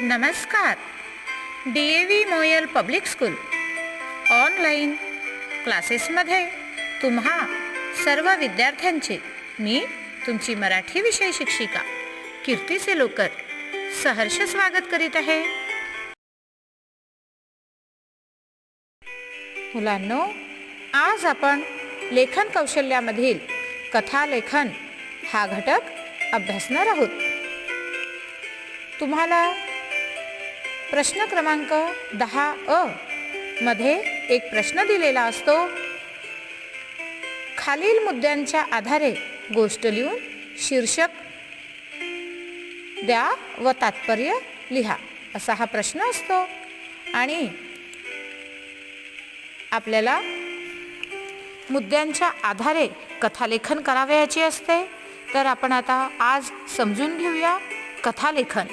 नमस्कार. DAV Moyal public school online क्लासेसमध्ये तुम्हा सर्व विद्यार्थ्यांचे मी तुमची मराठी विषय शिक्षिका कीर्ती सेलोकर सहर्ष स्वागत करीत आहे. मुलांनो, आज आपण लेखन कौशल्यामधील कथा लेखन हा घटक अभ्यासणार आहोत. तुम्हाला प्रश्न क्रमांक 10 मध्ये एक प्रश्न दिलेला असतो. खालील मुद्द्यांच्या आधारे गोष्ट लिहून शीर्षक द्या व तात्पर्य लिहा, असा हा प्रश्न असतो. आणि आपल्याला मुद्द्यांच्या आधारे कथालेखन करावयाचे असते. तर आपण आता आज समजून घेऊया कथालेखन.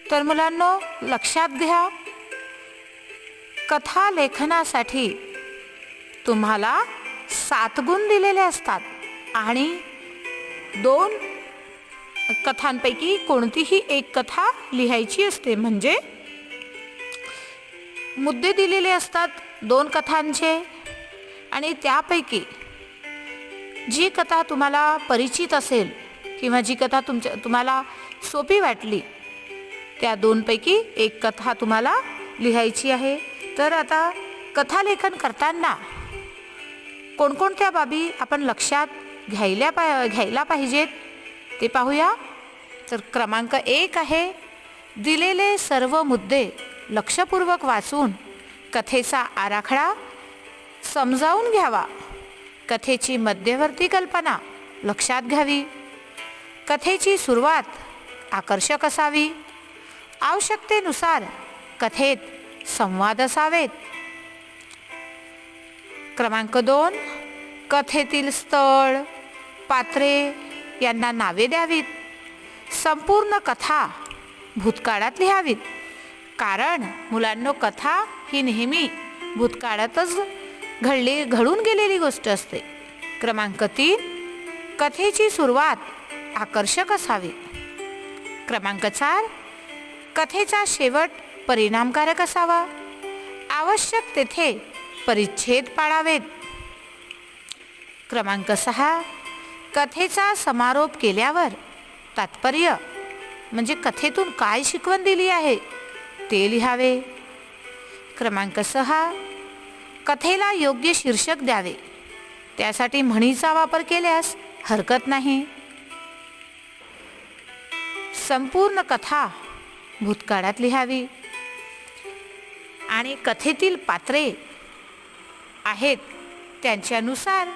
तर मुलांनो, लक्षात घ्या, कथा लेखनासाठी तुम्हाला 7 गुण दिलेले असतात आणि 2 कथांपैकी कोणतीही एक कथा लिहायची असते. म्हणजे मुद्दे दिलेले असतात 2 कथांचे आणि त्यापैकी जी कथा तुम्हाला परिचित असेल किंवा जी कथा तुम्हाला सोपी वाटली त्या 2 पैकी एक कथा तुम्हाला लिहायची आहे. तर आता कथालेखन करताना कोणकोणत्या बाबी आपण लक्षात घ्यायला पाहिजेत ते पाहूया. तर क्रमांक 1 आहे, दिलेले सर्व मुद्दे लक्षपूर्वक वाचून कथेचा आराखडा समजावून घ्यावा. कथेची मध्यवर्ती कल्पना लक्षात घ्यावी. कथेची सुरुवात आकर्षक असावी. आवश्यकतेनुसार कथेत संवाद असावेत. क्रमांक 2, कथेतील स्थळ, पात्रे यांना नावे द्यावीत. संपूर्ण कथा भूतकाळात लिहावीत. कारण मुलांनो, कथा ही नेहमी भूतकाळातच घडून गेलेली गोष्ट असते. क्रमांक 3, कथेची सुरुवात आकर्षक असावी. क्रमांक 4, कथेचा शेवट परिणामकारक असावा. आवश्यक तेथे परिच्छेद पाळावेत. क्रमांक 6, कथेचा समारोप केल्यावर तात्पर्य म्हणजे कथेतून काय शिकवण दिली आहे ते लिहावे. क्रमांक 6, कथेला योग्य शीर्षक द्यावे. त्यासाठी म्हणीचा वापर केल्यास हरकत नाही. संपूर्ण कथा भूतकाळात लिहावी आणि कथेतील पात्रे आहेत त्यांच्यानुसार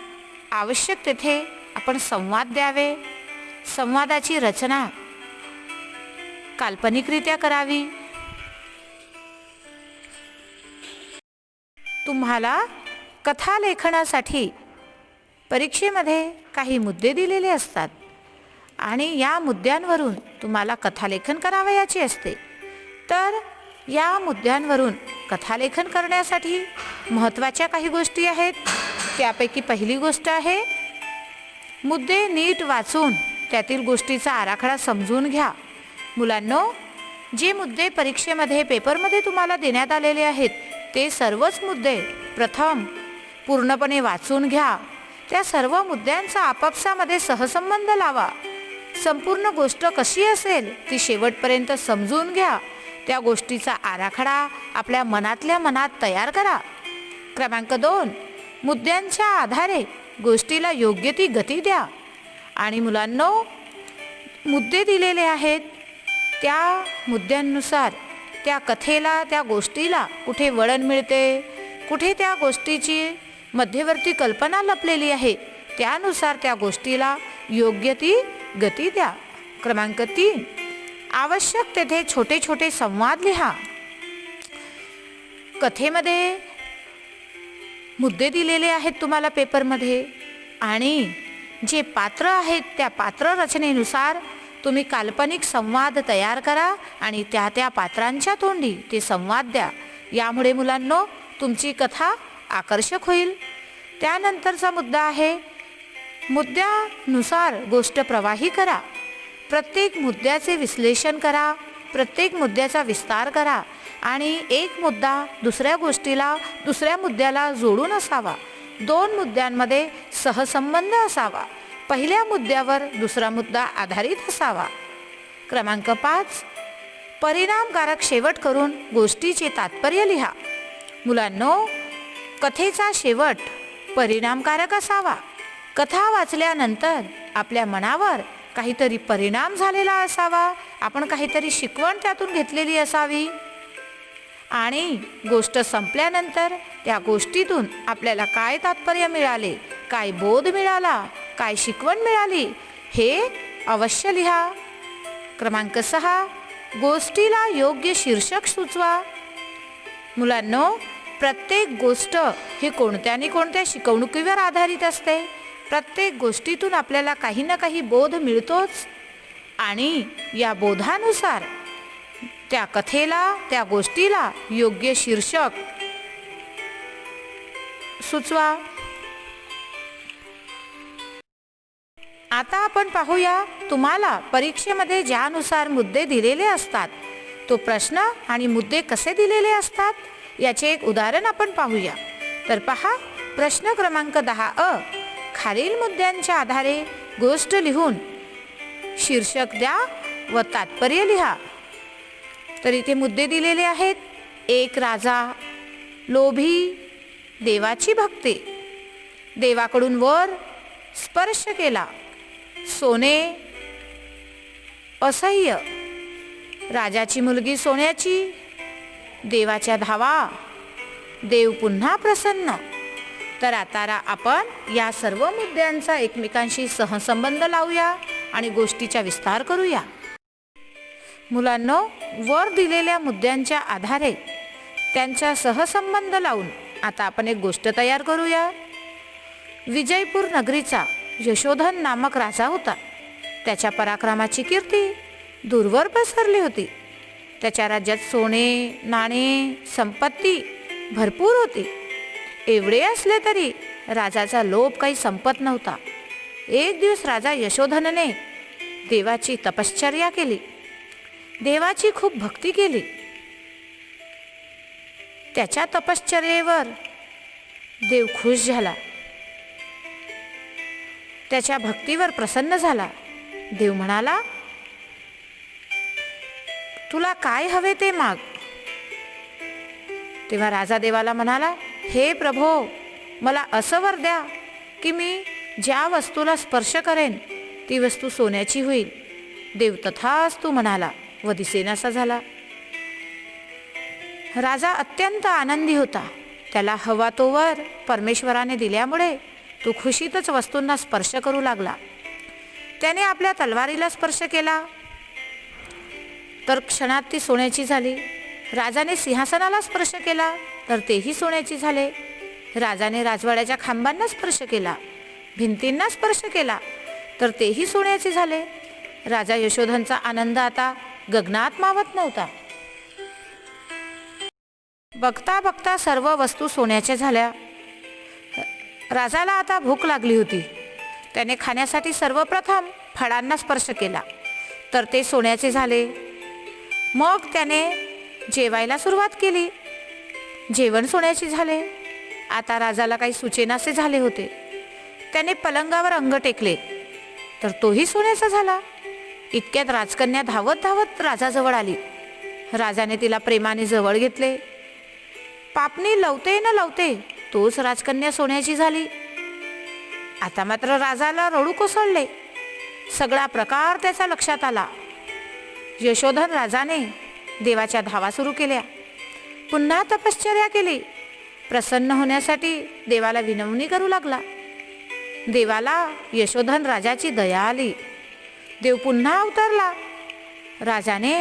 आवश्यक तेथे आपण संवाद द्यावे. संवादाची रचना काल्पनिकरित्या करावी. तुम्हाला कथा लेखनासाठी परीक्षेमध्ये काही मुद्दे दिलेले असतात आणि या मुद्द्यांवरून तुम्हाला कथालेखन करावयाचे असते. तर या मुद्द्यांवरून कथालेखन करण्यासाठी महत्त्वाच्या काही गोष्टी आहेत. त्यापैकी पहिली गोष्ट आहे, मुद्दे नीट वाचून त्यातील गोष्टीचा आराखडा समजून घ्या. मुलांनो, जे मुद्दे परीक्षेमध्ये पेपरमध्ये तुम्हाला देण्यात आलेले आहेत ते सर्वच मुद्दे प्रथम पूर्णपणे वाचून घ्या. त्या सर्व मुद्द्यांचा आपापसामध्ये सहसंबंध लावा. संपूर्ण गोष्ट कशी असेल ती शेवटपर्यंत समजून घ्या. त्या गोष्टीचा आराखडा आपल्या मनातल्या मनात तयार करा. क्रमांक 2, मुद्द्यांच्या आधारे गोष्टीला योग्य ती गती द्या. आणि मुलांनो, मुद्दे दिलेले आहेत त्या मुद्द्यांनुसार त्या कथेला, त्या गोष्टीला कुठे वळण मिळते, कुठे त्या गोष्टीची मध्यवर्ती कल्पना लपलेली आहे, त्यानुसार त्या गोष्टीला योग्य ती गती द्या. क्रमांक 3, आवश्यक तेथे छोटे छोटे संवाद लिहा. कथेमध्ये मुद्दे दिलेले आहेत तुम्हाला पेपरमध्ये आणि जे पात्र आहेत त्या पात्र रचनेनुसार तुम्ही काल्पनिक संवाद तयार करा आणि त्या पात्रांच्या तोंडी ते संवाद द्या. यामुळे मुलांनो, तुमची कथा आकर्षक होईल. त्यानंतरचा मुद्दा आहे, मुद्द्यानुसार गोष्ट प्रवाही करा. प्रत्येक मुद्द्याचे विश्लेषण करा, प्रत्येक मुद्द्याचा विस्तार करा आणि एक मुद्दा दुसऱ्या मुद्द्याला जोडून असावा. दोन मुद्द्यांमध्ये सहसंबंध असावा. पहिल्या मुद्द्यावर दुसरा मुद्दा आधारित असावा. क्रमांक 5, परिणामकारक शेवट करून गोष्टीचे तात्पर्य लिहा. मुलांनो, कथेचा शेवट परिणामकारक असावा. कथा वाचल्यानंतर आपल्या मनावर काहीतरी परिणाम झालेला असावा. आपण काहीतरी शिकवण त्यातून घेतलेली असावी आणि गोष्ट संपल्यानंतर त्या गोष्टीतून आपल्याला काय तात्पर्य मिळाले, काय बोध मिळाला, काय शिकवण मिळाली हे अवश्य लिहा. क्रमांक 6, गोष्टीला योग्य शीर्षक सुचवा. मुलांनो, प्रत्येक गोष्ट ही कोणत्या शिकवणुकीवर आधारित असते. प्रत्येक गोष्टीतून आपल्याला काही ना काही बोध मिळतोच आणि या बोधानुसार त्या कथेला, त्या गोष्टीला योग्य शीर्षक सुचवा. आता आपण पाहूया, तुम्हाला परीक्षेमध्ये ज्यानुसार मुद्दे दिलेले असतात तो प्रश्न आणि मुद्दे कसे दिलेले असतात याचे एक उदाहरण आपण पाहूया. तर पहा, प्रश्न क्रमांक 10 खालील मुद्द्यांच्या आधारे गोष्ट लिहून शीर्षक द्या व तात्पर्य लिहा. तर इथे मुद्दे दिलेले आहेत. एक राजा, लोभी, देवाची भक्ती, देवाकडून वर स्पर्श केला, सोने असह्य, राजाची मुलगी सोन्याची, देवाच्या धावा, देव पुन्हा प्रसन्न. तर आता आपण या सर्व मुद्द्यांचा एकमेकांशी सहसंबंध लावूया आणि गोष्टीचा विस्तार करूया. मुलांनो, वर दिलेल्या मुद्द्यांच्या आधारे त्यांचा सहसंबंध लावून आता आपण एक गोष्ट तयार करूया. विजयपूर नगरीचा यशोधन नामक राजा होता. त्याच्या पराक्रमाची कीर्ती दूरवर पसरली होती. त्याच्या राज्यात सोने, नाणे, संपत्ती भरपूर होती. एवढे असले तरी राजाचा लोभ काही संपत नव्हता. एक दिवस राजा यशोधनने देवाची तपश्चर्या केली, देवाची खूप भक्ती केली. त्याच्या तपश्चर्येवर देव खुश झाला, त्याच्या भक्तीवर प्रसन्न झाला. देव म्हणाला, तुला काय हवे ते माग. तेव्हा राजा देवाला म्हणाला, हे प्रभो, मला असं वर द्या की मी ज्या वस्तूला स्पर्श करेन ती वस्तू सोन्याची होईल. देव तथास्तु म्हणाला व दिसेनासा झाला. राजा अत्यंत आनंदी होता. त्याला हवा तो वर परमेश्वराने दिल्यामुळे तो खुशीतच वस्तूंना स्पर्श करू लागला. त्याने आपल्या तलवारीला स्पर्श केला तर क्षणात ती सोन्याची झाली. राजाने सिंहासनाला स्पर्श केला तर तेही सोन्याचे झाले. राजाने राजवाड्याच्या खांबांना स्पर्श केला, भिंतींना स्पर्श केला तर तेही सोन्याचे झाले. राजा यशोधनचा आनंद आता गगनात मावत नव्हता. बघता बघता सर्व वस्तू सोन्याच्या झाल्या. राजाला आता भूक लागली होती. त्याने खाण्यासाठी सर्वप्रथम फळांना स्पर्श केला तर ते सोन्याचे झाले. मग त्याने जेवायला सुरुवात केली, जेवण सोन्याचे झाले. आता राजाला काही सुचेनासे झाले होते. त्याने पलंगावर अंग टेकले तर तोही सोन्याचा झाला. इतक्यात राजकन्या धावत धावत राजाजवळ आली. राजाने तिला प्रेमाने जवळ घेतले. पापणी लवते न लवते तोच राजकन्या सोन्याची झाली. आता मात्र राजाला रडू कोसळले. सगळा प्रकार त्याच्या लक्षात आला. यशोधन राजाने देवाच्या धावा सुरू केल्या, पुन्हा तपश्चर्या केली. प्रसन्न होण्यासाठी देवाला विनवणी करू लागला. देवाला यशोधन राजाची दया आली. देव पुन्हा अवतरला. राजाने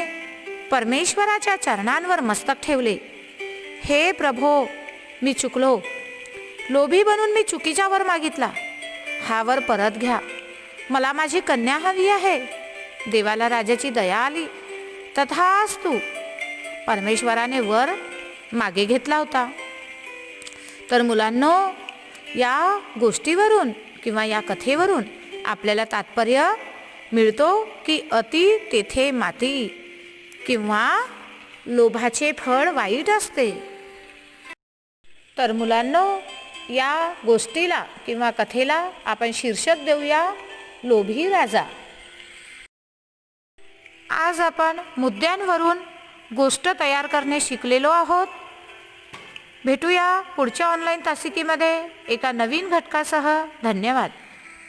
परमेश्वराच्या चरणांवर मस्तक ठेवले. हे प्रभो, मी चुकलो. लोभी बनून मी चुकीचा वर मागितला. हा वर परत घ्या. मला माझी कन्या हवी आहे. देवाला राजाची दया आली. तथास्तु, परमेश्वराने वर मागे घेतला होता. तर मुलांनो, या गोष्टीवरून किंवा या कथेवरून आपल्याला तात्पर्य मिळतो की अति तेथे माती, किंवा लोभाचे फळ वाईट असते. तर मुलांनो, या गोष्टीला किंवा कथेला आपण शीर्षक देऊया लोभी राजा. आज आपण मुद्द्यांवरून गोष्ट तयार करणे शिकलेलो आहोत. भेटूया पुढच्या ऑनलाईन तासिकेमध्ये एका नवीन घटकासह. धन्यवाद.